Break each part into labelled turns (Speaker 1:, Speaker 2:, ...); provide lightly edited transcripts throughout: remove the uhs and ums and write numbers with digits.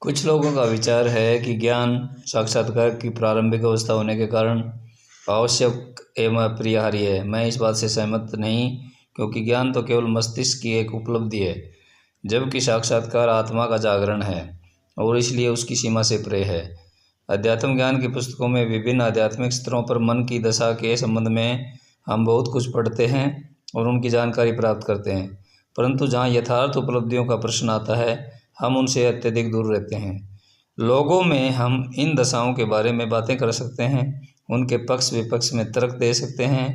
Speaker 1: कुछ लोगों का विचार है कि ज्ञान साक्षात्कार की प्रारंभिक अवस्था होने के कारण आवश्यक एवं अपरिहार्य है। मैं इस बात से सहमत नहीं, क्योंकि ज्ञान तो केवल मस्तिष्क की एक उपलब्धि है, जबकि साक्षात्कार आत्मा का जागरण है और इसलिए उसकी सीमा से परे है। अध्यात्म ज्ञान की पुस्तकों में विभिन्न आध्यात्मिक स्तरों पर मन की दशा के संबंध में हम बहुत कुछ पढ़ते हैं और उनकी जानकारी प्राप्त करते हैं, परंतु जहाँ यथार्थ उपलब्धियों का प्रश्न आता है, हम उनसे अत्यधिक दूर रहते हैं। लोगों में हम इन दशाओं के बारे में बातें कर सकते हैं, उनके पक्ष विपक्ष में तर्क दे सकते हैं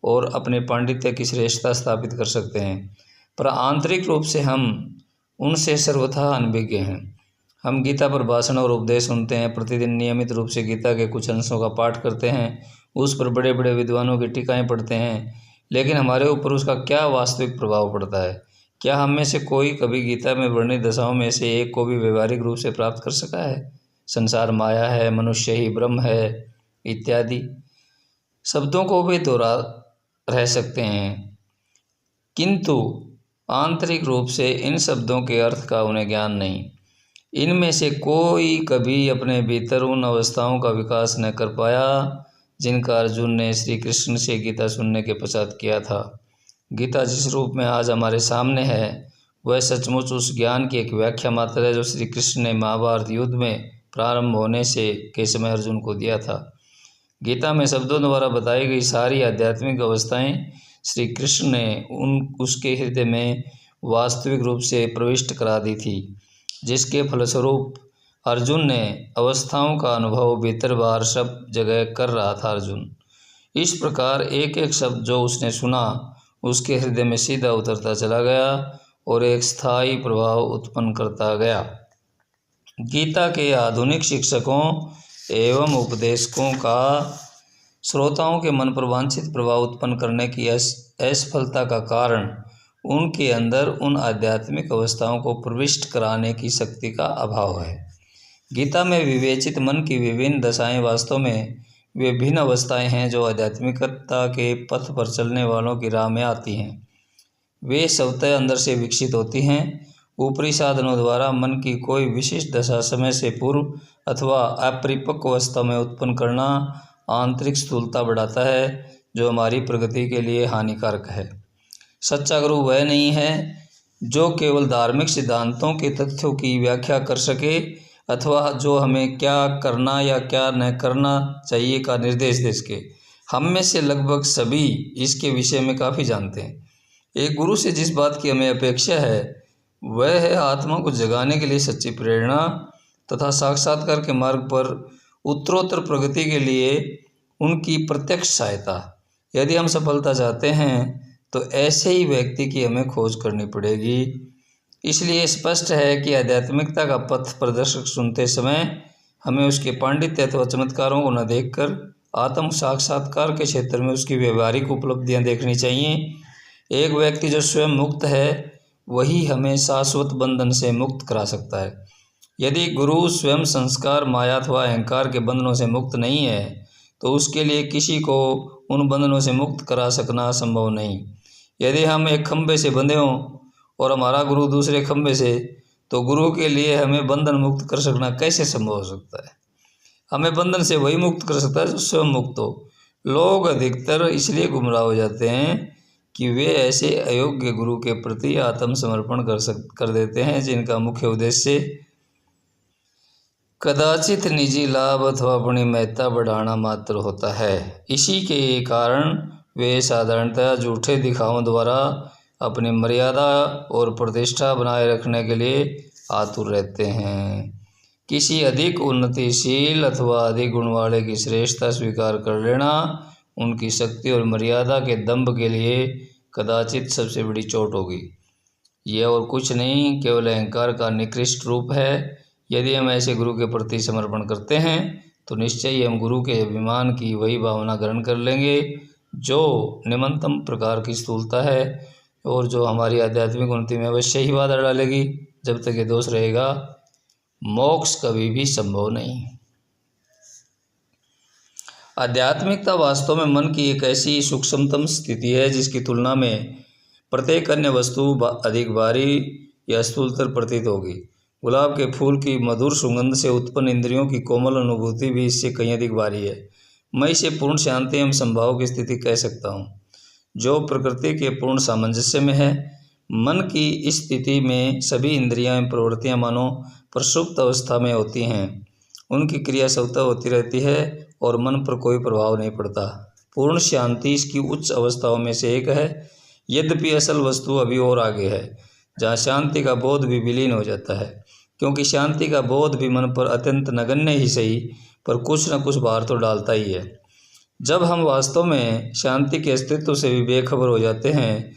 Speaker 1: और अपने पांडित्य की श्रेष्ठता स्थापित कर सकते हैं, पर आंतरिक रूप से हम उनसे सर्वथा अनभिज्ञ हैं। हम गीता पर भाषण और उपदेश सुनते हैं, प्रतिदिन नियमित रूप से गीता के कुछ अंशों का पाठ करते हैं, उस पर बड़े बड़े विद्वानों की टीकाएँ पढ़ते हैं, लेकिन हमारे ऊपर उसका क्या वास्तविक प्रभाव पड़ता है? क्या हम में से कोई कभी गीता में वर्णित दशाओं में से एक को भी व्यवहारिक रूप से प्राप्त कर सका है? संसार माया है, मनुष्य ही ब्रह्म है इत्यादि शब्दों को भी दोहरा रह सकते हैं, किंतु आंतरिक रूप से इन शब्दों के अर्थ का उन्हें ज्ञान नहीं। इनमें से कोई कभी अपने भीतर उन अवस्थाओं का विकास न कर पाया जिनका अर्जुन ने श्री कृष्ण से गीता सुनने के पश्चात किया था। गीता जिस रूप में आज हमारे सामने है, वह सचमुच उस ज्ञान की एक व्याख्या मात्र है जो श्री कृष्ण ने महाभारत युद्ध में प्रारंभ होने से के समय अर्जुन को दिया था। गीता में शब्दों द्वारा बताई गई सारी आध्यात्मिक अवस्थाएं श्री कृष्ण ने उसके हृदय में वास्तविक रूप से प्रविष्ट करा दी थी, जिसके फलस्वरूप अर्जुन ने अवस्थाओं का अनुभव भीतर बाहर सब जगह कर रहा था। अर्जुन इस प्रकार एक एक शब्द जो उसने सुना उसके हृदय में सीधा उतरता चला गया और एक स्थायी प्रभाव उत्पन्न करता गया। गीता के आधुनिक शिक्षकों एवं उपदेशकों का श्रोताओं के मन पर वांछित प्रभाव उत्पन्न करने की असफलता का कारण उनके अंदर उन आध्यात्मिक अवस्थाओं को प्रविष्ट कराने की शक्ति का अभाव है। गीता में विवेचित मन की विभिन्न दशाएं वास्तव में विभिन्न अवस्थाएं हैं जो आध्यात्मिकता के पथ पर चलने वालों की राह में आती हैं। वे स्वतः अंदर से विकसित होती हैं। ऊपरी साधनों द्वारा मन की कोई विशिष्ट दशा समय से पूर्व अथवा अपरिपक्व अवस्था में उत्पन्न करना आंतरिक स्थूलता बढ़ाता है, जो हमारी प्रगति के लिए हानिकारक है। सच्चा गुरु वह नहीं है जो केवल धार्मिक सिद्धांतों के तथ्यों की व्याख्या कर सके अथवा जो हमें क्या करना या क्या न करना चाहिए का निर्देश दे सके। हम में से लगभग सभी इसके विषय में काफ़ी जानते हैं। एक गुरु से जिस बात की हमें अपेक्षा है वह है आत्मा को जगाने के लिए सच्ची प्रेरणा तथा साक्षात्कार के मार्ग पर उत्तरोत्तर प्रगति के लिए उनकी प्रत्यक्ष सहायता। यदि हम सफलता चाहते हैं तो ऐसे ही व्यक्ति की हमें खोज करनी पड़ेगी। इसलिए स्पष्ट है कि आध्यात्मिकता का पथ प्रदर्शक सुनते समय हमें उसके पांडित्य अथवा चमत्कारों को न देखकर आत्म साक्षात्कार के क्षेत्र में उसकी व्यवहारिक उपलब्धियां देखनी चाहिए। एक व्यक्ति जो स्वयं मुक्त है वही हमें शाश्वत बंधन से मुक्त करा सकता है। यदि गुरु स्वयं संस्कार, माया अथवा अहंकार के बंधनों से मुक्त नहीं है तो उसके लिए किसी को उन बंधनों से मुक्त करा सकना संभव नहीं। यदि हम एक खंभे से बंधे हों और हमारा गुरु दूसरे खंभे से, तो गुरु के लिए हमें बंधन मुक्त कर सकना कैसे संभव हो सकता है? हमें बंधन से वही मुक्त कर सकता है जो स्वयं मुक्त हो। लोग अधिकतर इसलिए गुमराह हो जाते हैं कि वे ऐसे अयोग्य गुरु के प्रति आत्मसमर्पण कर देते हैं जिनका मुख्य उद्देश्य कदाचित निजी लाभ अथवा अपनी महत्ता बढ़ाना मात्र होता है। इसी के कारण वे साधारणतः झूठे दिखावों द्वारा अपनी मर्यादा और प्रतिष्ठा बनाए रखने के लिए आतुर रहते हैं। किसी अधिक उन्नतिशील अथवा अधिक गुण वाले की श्रेष्ठता स्वीकार कर लेना उनकी शक्ति और मर्यादा के दंभ के लिए कदाचित सबसे बड़ी चोट होगी। यह और कुछ नहीं, केवल अहंकार का निकृष्ट रूप है। यदि हम ऐसे गुरु के प्रति समर्पण करते हैं तो निश्चय ही हम गुरु के अभिमान की वही भावना ग्रहण कर लेंगे जो निम्नतम प्रकार की स्थूलता है और जो हमारी आध्यात्मिक उन्नति में अवश्य ही बाधा डालेगी। जब तक ये दोष रहेगा मोक्ष कभी भी संभव नहीं। आध्यात्मिकता वास्तव में मन की एक ऐसी सूक्ष्मतम स्थिति है जिसकी तुलना में प्रत्येक अन्य वस्तु अधिक भारी या स्थूलतर प्रतीत होगी। गुलाब के फूल की मधुर सुगंध से उत्पन्न इंद्रियों की कोमल अनुभूति भी इससे कहीं अधिक भारी है। मैं इसे पूर्ण शांति एवं संभाव की स्थिति कह सकता हूँ, जो प्रकृति के पूर्ण सामंजस्य में है। मन की इस स्थिति में सभी इंद्रियां एवं प्रवृत्तियां मानो प्रसुप्त अवस्था में होती हैं। उनकी क्रिया स्वतः होती रहती है और मन पर कोई प्रभाव नहीं पड़ता। पूर्ण शांति इसकी उच्च अवस्थाओं में से एक है। यद्यपि असल वस्तु अभी और आगे है, जहाँ शांति का बोध भी विलीन हो जाता है, क्योंकि शांति का बोध भी मन पर अत्यंत नगण्य ही सही पर कुछ न कुछ भार तो डालता ही है। जब हम वास्तव में शांति के अस्तित्व से भी बेखबर हो जाते हैं,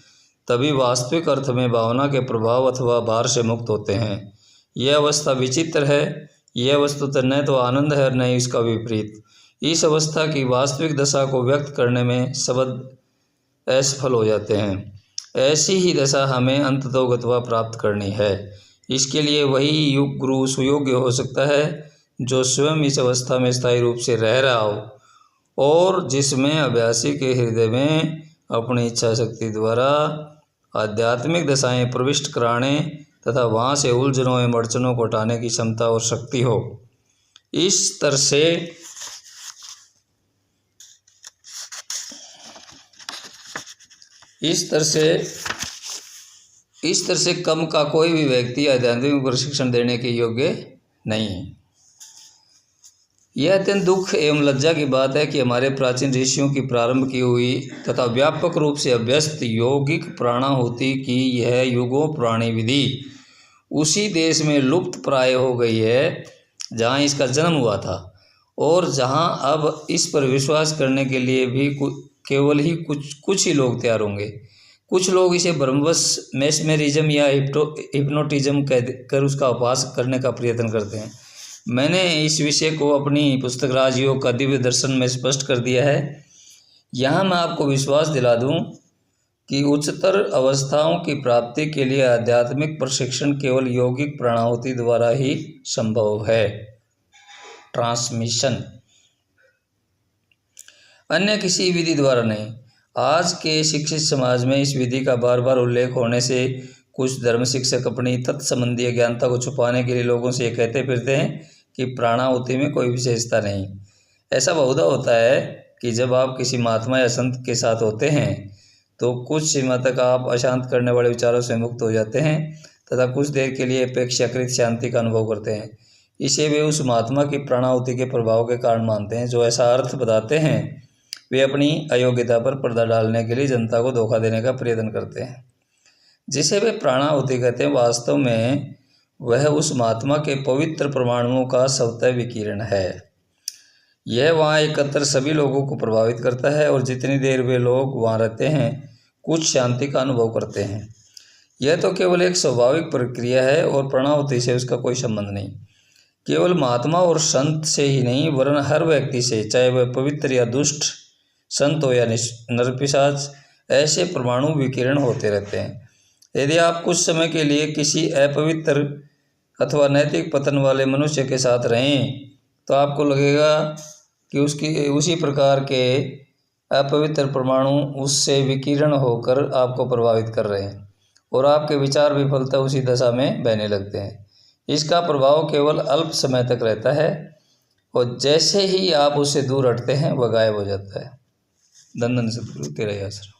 Speaker 1: तभी वास्तविक अर्थ में भावना के प्रभाव अथवा भार से मुक्त होते हैं। यह अवस्था विचित्र है। यह वस्तुतः न तो आनंद है और न ही इसका विपरीत। इस अवस्था की वास्तविक दशा को व्यक्त करने में शब्द असफल हो जाते हैं। ऐसी ही दशा हमें अंततोगत्वा प्राप्त करनी है। इसके लिए वही युग गुरु सुयोग्य हो सकता है, जो स्वयं इस अवस्था में स्थायी रूप से रह रहा हो और जिसमें अभ्यासी के हृदय में अपनी इच्छा शक्ति द्वारा आध्यात्मिक दशाएं प्रविष्ट कराने तथा वहाँ से उलझनों एवं अड़चनों को हटाने की क्षमता और शक्ति हो। इस तरह से कम का कोई भी व्यक्ति आध्यात्मिक प्रशिक्षण देने के योग्य नहीं है। यह अत्यंत दुख एवं लज्जा की बात है कि हमारे प्राचीन ऋषियों की प्रारंभ की हुई तथा व्यापक रूप से अभ्यस्त यौगिक प्राणाहुति की यह युगों पुरानी विधि उसी देश में लुप्त प्राय हो गई है जहाँ इसका जन्म हुआ था, और जहाँ अब इस पर विश्वास करने के लिए भी केवल ही कुछ ही लोग तैयार होंगे। कुछ लोग इसे ब्रह्मवश मेस्मेरिज्म या हिप्नोटिज्म कहकर उसका उपहास करने का प्रयत्न करते हैं। मैंने इस विषय को अपनी पुस्तक राजयोग का दिव्य दर्शन में स्पष्ट कर दिया है। यहाँ मैं आपको विश्वास दिला दूँ कि उच्चतर अवस्थाओं की प्राप्ति के लिए आध्यात्मिक प्रशिक्षण केवल यौगिक प्राणाहुति द्वारा ही संभव है। ट्रांसमिशन अन्य किसी विधि द्वारा नहीं। आज के शिक्षित समाज में इस विधि का बार बार उल्लेख होने से कुछ धर्म शिक्षक अपनी तत्संबंधी अज्ञानता को छुपाने के लिए लोगों से ये कहते फिरते हैं कि प्राणाहुति में कोई विशेषता नहीं। ऐसा बहुधा होता है कि जब आप किसी महात्मा या संत के साथ होते हैं तो कुछ सीमा तक आप अशांत करने वाले विचारों से मुक्त हो जाते हैं तथा कुछ देर के लिए अपेक्षाकृत शांति का अनुभव करते हैं। इसे वे उस महात्मा की प्राणाहुति के प्रभाव के कारण मानते हैं, जो ऐसा अर्थ बताते हैं वे अपनी अयोग्यता पर पर्दा डालने के लिए जनता को धोखा देने का प्रयत्न करते हैं। जिसे वे प्राणाहुति कहते हैं, वास्तव में वह उस महात्मा के पवित्र परमाणुओं का स्वतः विकिरण है। यह वहाँ एकत्र सभी लोगों को प्रभावित करता है और जितनी देर वे लोग वहाँ रहते हैं कुछ शांति का अनुभव करते हैं। यह तो केवल एक स्वाभाविक प्रक्रिया है और प्राणाहुति से उसका कोई संबंध नहीं। केवल महात्मा और संत से ही नहीं, वरन हर व्यक्ति से, चाहे वह पवित्र या दुष्ट संत हो या नरपिशाच, ऐसे परमाणु विकिरण होते रहते हैं। यदि आप कुछ समय के लिए किसी अपवित्र अथवा नैतिक पतन वाले मनुष्य के साथ रहें तो आपको लगेगा कि उसी प्रकार के अपवित्र परमाणु उससे विकिरण होकर आपको प्रभावित कर रहे हैं और आपके विचार भी फलतः उसी दशा में बहने लगते हैं। इसका प्रभाव केवल अल्प समय तक रहता है और जैसे ही आप उससे दूर हटते हैं वह गायब हो जाता है। धन धन सद्गुरु, तेरा ही आसरा।